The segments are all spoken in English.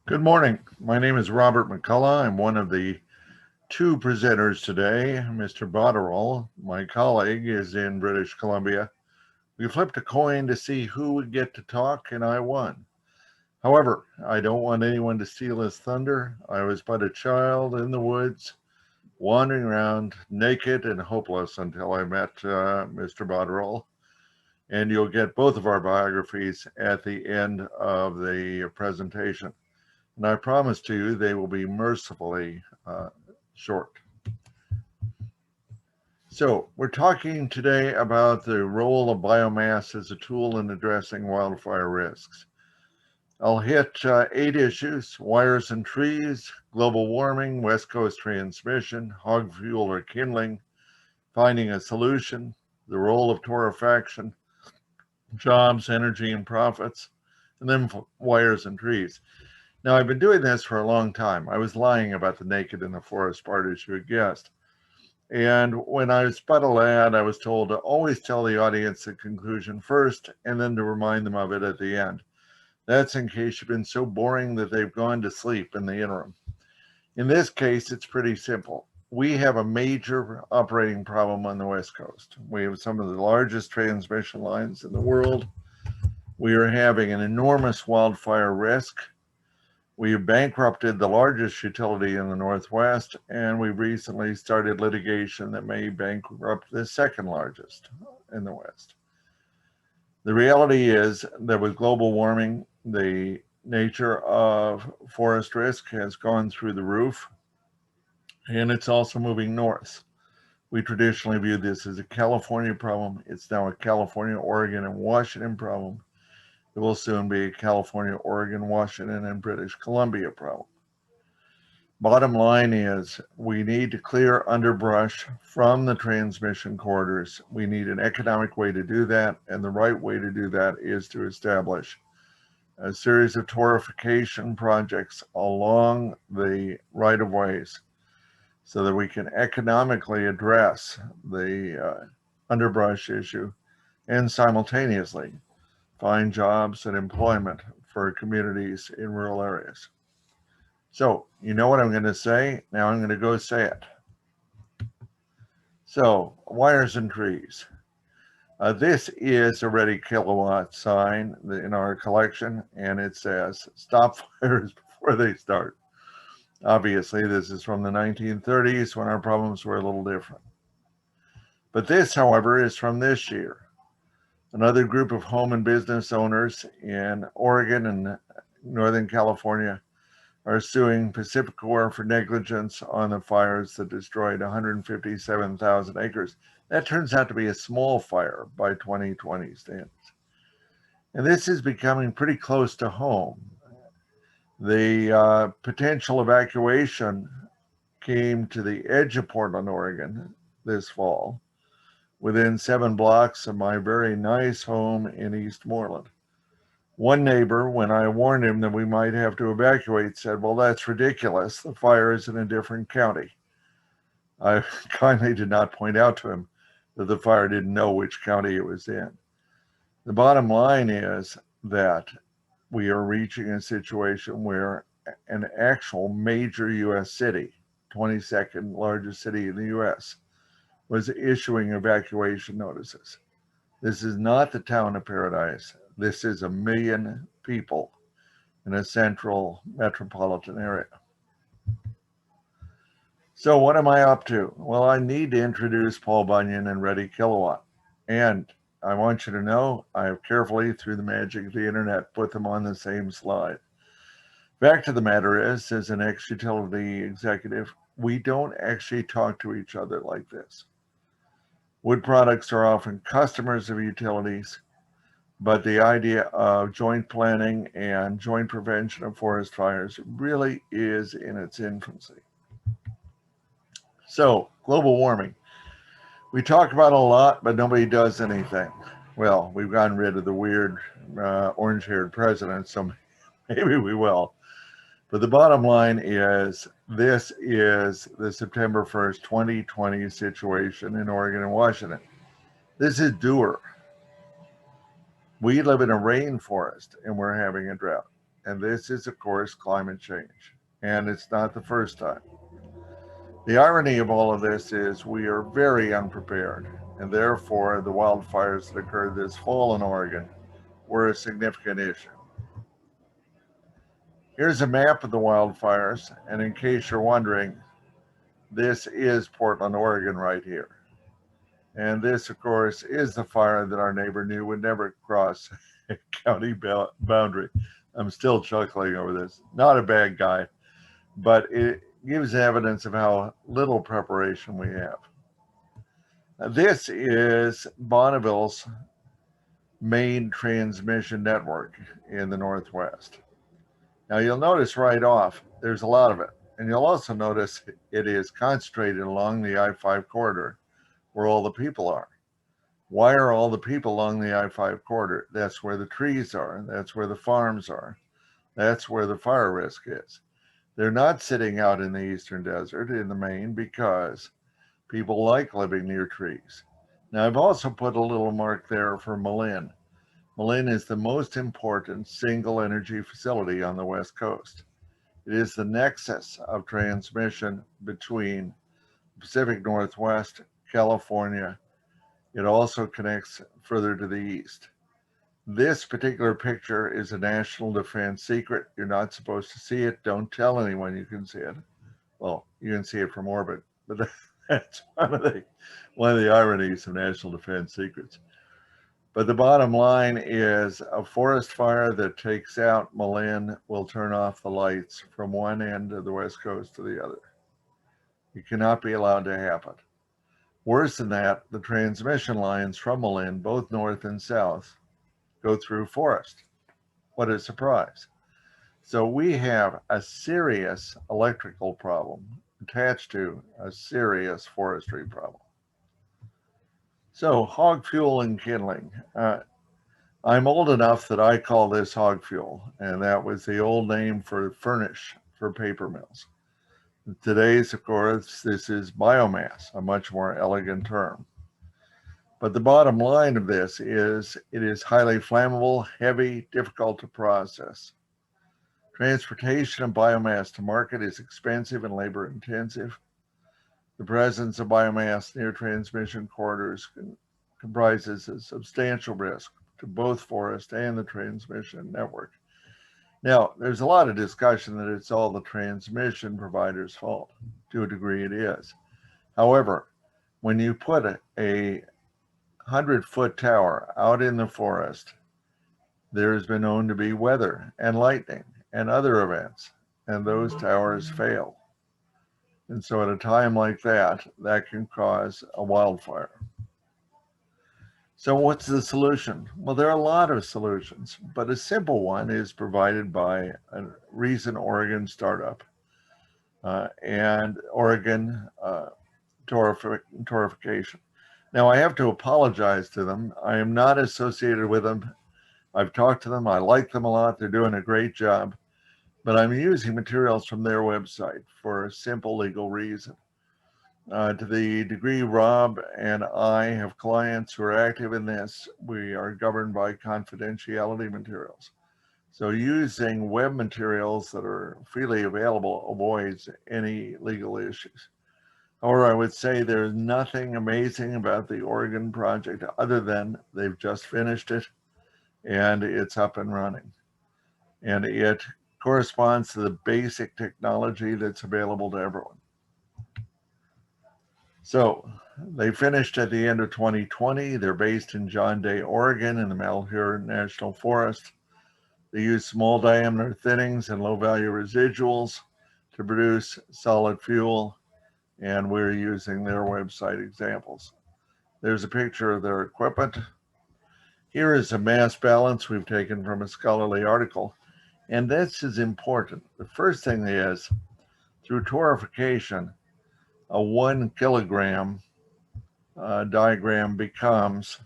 Good morning. My name is Robert McCullough. I'm one of the two presenters today. Mr. Botterill, my colleague, is in British Columbia. We flipped a coin to see who would get to talk, and I won. However, I don't want anyone to steal his thunder. I was but a child in the woods, wandering around naked and hopeless until I met Mr. Botterill. And you'll get both of our biographies at the end of the presentation. And I promise to you they will be mercifully short. So, we're talking today about the role of biomass as a tool in addressing wildfire risks. I'll hit 8 issues: wires and trees, global warming, West Coast transmission, hog fuel or kindling, finding a solution, the role of torrefaction, jobs, energy, and profits, and then wires and trees. Now, I've been doing this for a long time. I was lying about the naked in the forest part, as you had guessed. And when I was but a lad, I was told to always tell the audience the conclusion first and then to remind them of it at the end. That's in case you've been so boring that they've gone to sleep in the interim. In this case, it's pretty simple. We have a major operating problem on the West Coast. We have some of the largest transmission lines in the world. We are having an enormous wildfire risk. We have bankrupted the largest utility in the Northwest, and we recently started litigation that may bankrupt the second largest in the West. The reality is that with global warming, the nature of forest risk has gone through the roof, and it's also moving north. We traditionally viewed this as a California problem. It's now a California, Oregon, and Washington problem. It will soon be a California, Oregon, Washington, and British Columbia problem. Bottom line is we need to clear underbrush from the transmission corridors. We need an economic way to do that, and the right way to do that is to establish a series of torrefaction projects along the right-of-ways so that we can economically address the underbrush issue and simultaneously find jobs and employment for communities in rural areas. So, you know what I'm going to say? Now I'm going to go say it. So, wires and trees. This is a ready kilowatt sign in our collection, and it says, stop fires before they start. Obviously, this is from the 1930s when our problems were a little different. But this, however, is from this year. Another group of home and business owners in Oregon and Northern California are suing PacifiCorp for negligence on the fires that destroyed 157,000 acres. That turns out to be a small fire by 2020 standards. And this is becoming pretty close to home. The potential evacuation came to the edge of Portland, Oregon this fall, within 7 blocks of my very nice home in Eastmoreland. One neighbor, when I warned him that we might have to evacuate, said, well, that's ridiculous. The fire is in a different county. I kindly did not point out to him that the fire didn't know which county it was in. The bottom line is that we are reaching a situation where an actual major U.S. city, 22nd largest city in the U.S., was issuing evacuation notices. This is not the town of paradise. This is 1 million people in a central metropolitan area. So what am I up to? Well, I need to introduce Paul Bunyan and Ready Kilowatt. And I want you to know I have carefully, through the magic of the internet, put them on the same slide. Fact of the matter is, as an ex-utility executive, we don't actually talk to each other like this. Wood products are often customers of utilities, but the idea of joint planning and joint prevention of forest fires really is in its infancy. So, global warming. We talk about it a lot, but nobody does anything. Well, we've gotten rid of the weird orange-haired president, so maybe we will. But the bottom line is, this is the September 1st, 2020 situation in Oregon and Washington. This is doer. We live in a rainforest and we're having a drought. and this is, of course, climate change. And it's not the first time. The irony of all of this is we are very unprepared, and therefore the wildfires that occurred this fall in Oregon were a significant issue. Here's a map of the wildfires, and in case you're wondering, this is Portland, Oregon right here. And this, of course, is the fire that our neighbor knew would never cross a county boundary. I'm still chuckling over this. Not a bad guy, but it gives evidence of how little preparation we have. This is Bonneville's main transmission network in the Northwest. Now you'll notice right off, there's a lot of it. And you'll also notice it is concentrated along the I-5 corridor where all the people are. Why are all the people along the I-5 corridor? That's where the trees are. That's where the farms are. That's where the fire risk is. They're not sitting out in the eastern desert in the main because people like living near trees. Now, I've also put a little mark there for Malin. Malin is the most important single energy facility on the West Coast. It is the nexus of transmission between the Pacific Northwest, California. It also connects further to the east. This particular picture is a national defense secret. You're not supposed to see it. Don't tell anyone you can see it. Well, you can see it from orbit, but that's one of the ironies of national defense secrets. But the bottom line is a forest fire that takes out Malin will turn off the lights from one end of the West Coast to the other. It cannot be allowed to happen. Worse than that, the transmission lines from Malin, both north and south, go through forest. What a surprise. So we have a serious electrical problem attached to a serious forestry problem. So hog fuel and kindling. I'm old enough that I call this hog fuel, and that was the old name for furnish for paper mills. Today's, of course, this is biomass, a much more elegant term. But the bottom line of this is it is highly flammable, heavy, difficult to process. Transportation of biomass to market is expensive and labor intensive. The presence of biomass near transmission corridors comprises a substantial risk to both forest and the transmission network. Now, there's a lot of discussion that it's all the transmission provider's fault. To a degree, it is. However, when you put a 100-foot tower out in the forest, there has been known to be weather and lightning and other events, and those towers fail. And so at a time like that, that can cause a wildfire. So what's the solution? Well, there are a lot of solutions, but a simple one is provided by a recent Oregon startup and Oregon torrefication. Now, I have to apologize to them. I am not associated with them. I've talked to them. I like them a lot. They're doing a great job. But I'm using materials from their website for a simple legal reason. To the degree Rob and I have clients who are active in this, we are governed by confidentiality materials. So using web materials that are freely available avoids any legal issues. However, I would say there's nothing amazing about the Oregon project other than they've just finished it and it's up and running. And it corresponds to the basic technology that's available to everyone. So they finished at the end of 2020. They're based in John Day, Oregon in the Malheur National Forest. They use small diameter thinnings and low value residuals to produce solid fuel. And we're using their website examples. There's a picture of their equipment. Here is a mass balance we've taken from a scholarly article. And this is important. The first thing is, through torrefication, a 1 kilogram diagram becomes,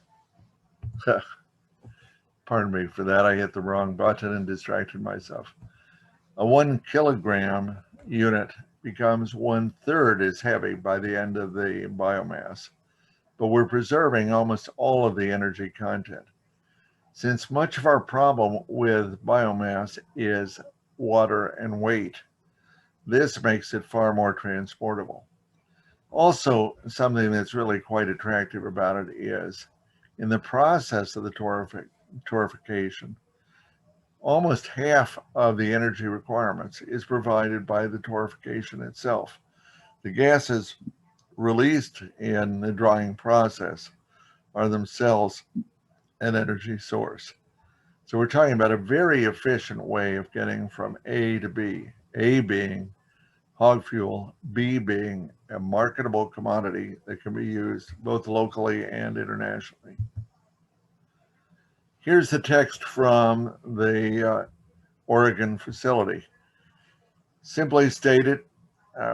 pardon me for that, I hit the wrong button and distracted myself. A 1 kilogram unit becomes 1/3 as heavy by the end of the biomass, but we're preserving almost all of the energy content. Since much of our problem with biomass is water and weight, this makes it far more transportable. Also, something that's really quite attractive about it is in the process of the torrefication, almost half of the energy requirements is provided by the torrefication itself. The gases released in the drying process are themselves an energy source. So we're talking about a very efficient way of getting from A to B, A being hog fuel, B being a marketable commodity that can be used both locally and internationally. Here's the text from the Oregon facility. Simply stated,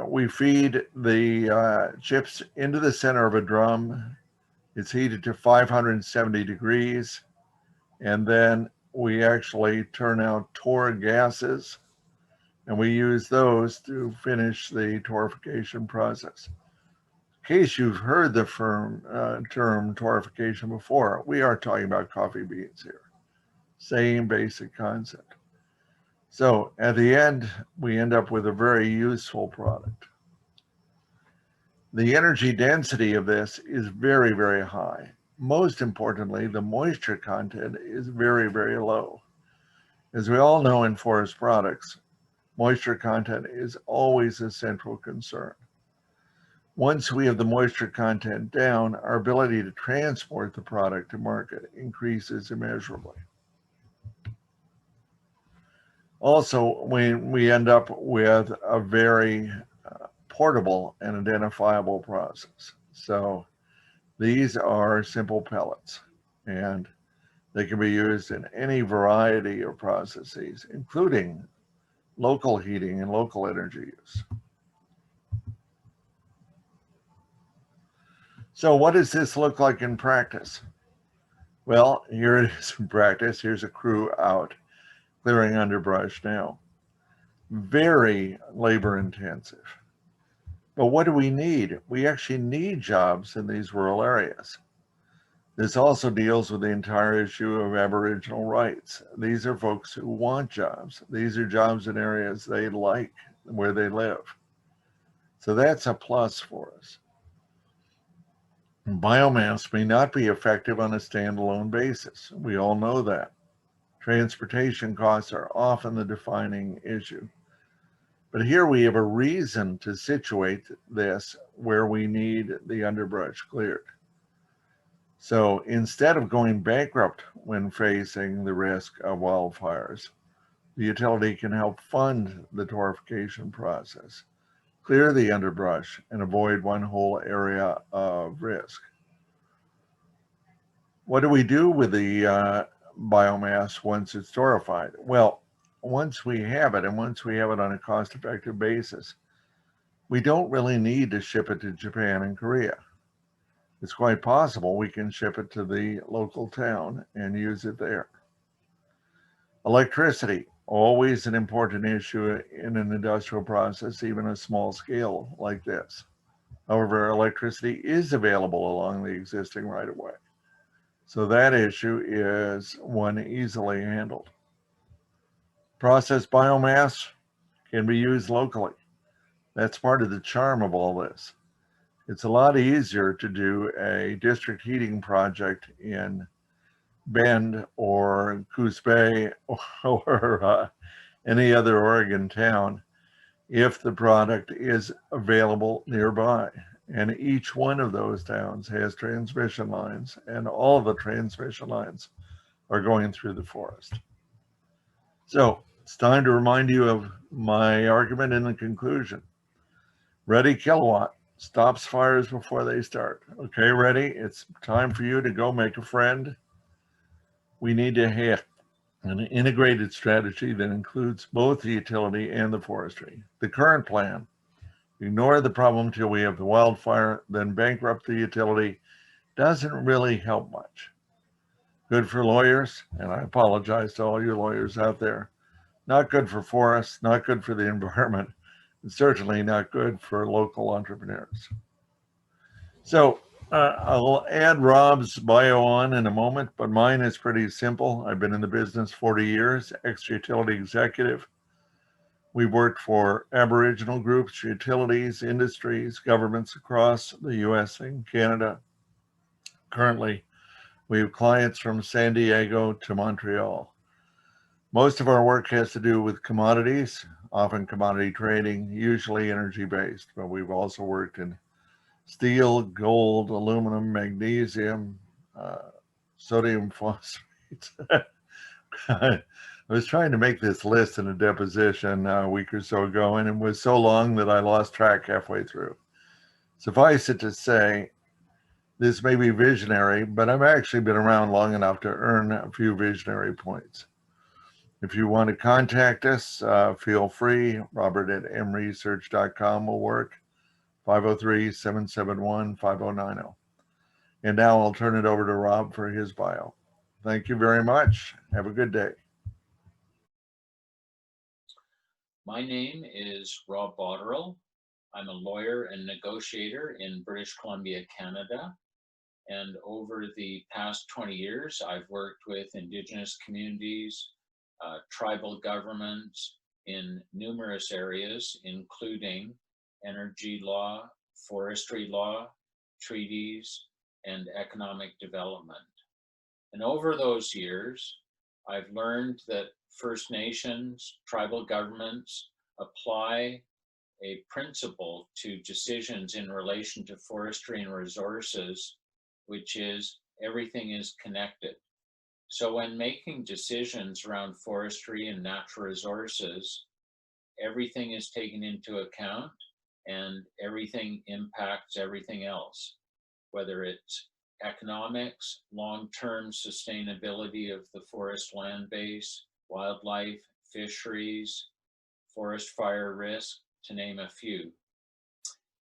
we feed the chips into the center of a drum. It's heated to 570 degrees, and then we actually turn out torr gases, and we use those to finish the torrefication process. In case you've heard the term torrefication before, we are talking about coffee beans here. Same basic concept. So at the end, we end up with a very useful product. The energy density of this is very, very high. Most importantly, the moisture content is very, very low. As we all know in forest products, moisture content is always a central concern. Once we have the moisture content down, our ability to transport the product to market increases immeasurably. Also, we end up with a very portable and identifiable process. So these are simple pellets, and they can be used in any variety of processes, including local heating and local energy use. So what does this look like in practice? Well, here it is in practice. Here's a crew out clearing underbrush now. Very labor intensive. But what do we need? We actually need jobs in these rural areas. This also deals with the entire issue of Aboriginal rights. These are folks who want jobs. These are jobs in areas they like, where they live. So that's a plus for us. Biomass may not be effective on a standalone basis. We all know that. Transportation costs are often the defining issue. But here we have a reason to situate this where we need the underbrush cleared. So instead of going bankrupt when facing the risk of wildfires, the utility can help fund the torrefication process, clear the underbrush, and avoid one whole area of risk. What do we do with the biomass once it's torrefied? Well, once we have it, and once we have it on a cost-effective basis, we don't really need to ship it to Japan and Korea. It's quite possible we can ship it to the local town and use it there. Electricity, always an important issue in an industrial process, even a small scale like this. However, electricity is available along the existing right-of-way. So that issue is one easily handled. Processed biomass can be used locally. That's part of the charm of all this. It's a lot easier to do a district heating project in Bend or Coos Bay or any other Oregon town if the product is available nearby. And each one of those towns has transmission lines, and all of the transmission lines are going through the forest. So it's time to remind you of my argument in the conclusion. Ready Kilowatt stops fires before they start. Okay, ready? It's time for you to go make a friend. We need to have an integrated strategy that includes both the utility and the forestry. The current plan, ignore the problem till we have the wildfire, then bankrupt the utility, doesn't really help much. Good for lawyers, and I apologize to all you lawyers out there. Not good for forests, not good for the environment, and certainly not good for local entrepreneurs. So I'll add Rob's bio on in a moment, but mine is pretty simple. I've been in the business 40 years, ex-utility executive. We've worked for Aboriginal groups, utilities, industries, governments across the US and Canada. Currently, we have clients from San Diego to Montreal. Most of our work has to do with commodities, often commodity trading, usually energy based, but we've also worked in steel, gold, aluminum, magnesium, uh, sodium phosphate. I was trying to make this list in a deposition a week or so ago, and it was so long that I lost track halfway through. Suffice it to say, this may be visionary, but I've actually been around long enough to earn a few visionary points. If you want to contact us, feel free. Robert at mresearch.com will work. 503-771-5090. And now I'll turn it over to Rob for his bio. Thank you very much. Have a good day. My name is Rob Botterill. I'm a lawyer and negotiator in British Columbia, Canada. And over the past 20 years, I've worked with Indigenous communities, tribal governments in numerous areas, including energy law, forestry law, treaties, and economic development. And over those years, I've learned that First Nations, tribal governments apply a principle to decisions in relation to forestry and resources, which is everything is connected. So when making decisions around forestry and natural resources, everything is taken into account and everything impacts everything else, whether it's economics, long-term sustainability of the forest land base, wildlife, fisheries, forest fire risk, to name a few.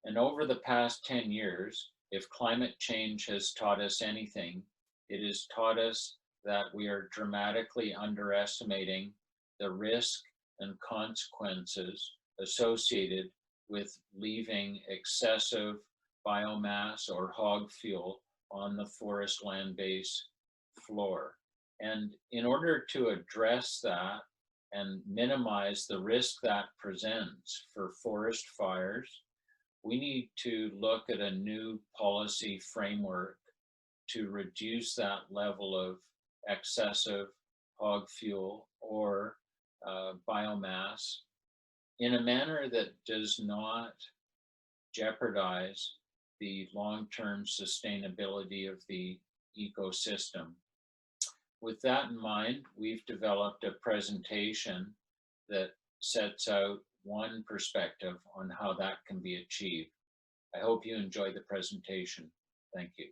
And over the past 10 years, if climate change has taught us anything, it has taught us that we are dramatically underestimating the risk and consequences associated with leaving excessive biomass or hog fuel on the forest land base floor. And in order to address that and minimize the risk that presents for forest fires, we need to look at a new policy framework to reduce that level of excessive hog fuel or biomass in a manner that does not jeopardize the long-term sustainability of the ecosystem. With that in mind, we've developed a presentation that sets out one perspective on how that can be achieved. I hope you enjoy the presentation. Thank you.